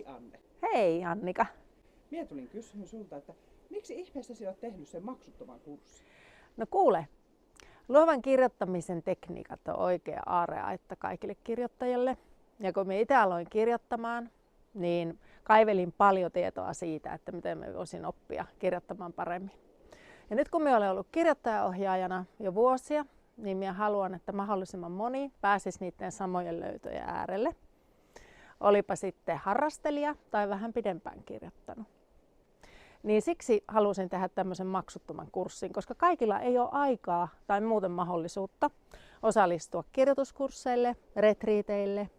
Anne. Hei Annika. Minä tulin kysymään sulta, että miksi ihmeessä sinä olet tehnyt sen maksuttoman kurssin? No kuule, luovan kirjoittamisen tekniikat on oikea aarreaitta kaikille kirjoittajille. Ja kun minä itse aloin kirjoittamaan, niin kaivelin paljon tietoa siitä, että miten mä voisin oppia kirjoittamaan paremmin. Ja nyt kun minä olen ollut kirjoittajaohjaajana jo vuosia, niin minä haluan, että mahdollisimman moni pääsisi niiden samojen löytöjen äärelle. Olipa sitten harrastelija tai vähän pidempään kirjoittanut. Niin siksi halusin tehdä tämmöisen maksuttoman kurssin, koska kaikilla ei ole aikaa tai muuten mahdollisuutta osallistua kirjoituskursseille, retriiteille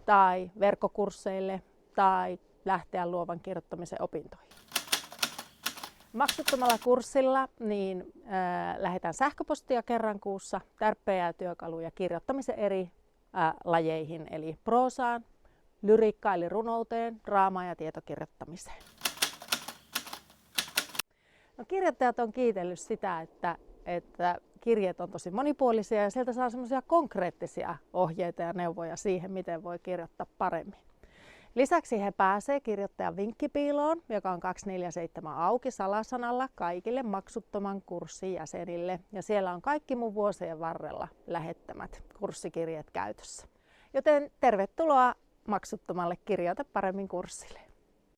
tai verkkokursseille tai lähteä luovan kirjoittamisen opintoihin. Maksuttomalla kurssilla lähetän sähköpostia kerran kuussa, tärppejä ja työkaluja kirjoittamisen eri lajeihin, eli proosaan, lyriikkaan eli runouteen, draamaan ja tietokirjoittamiseen. No, kirjoittajat on kiitellyt sitä, että kirjeet on tosi monipuolisia ja sieltä saa semmoisia konkreettisia ohjeita ja neuvoja siihen, miten voi kirjoittaa paremmin. Lisäksi he pääsevät kirjoittajan vinkkipiiloon, joka on 247 auki salasanalla kaikille maksuttoman kurssin jäsenille. Ja siellä on kaikki mun vuosien varrella lähettämät kurssikirjeet käytössä. Joten tervetuloa maksuttomalle Kirjoita paremmin kurssille.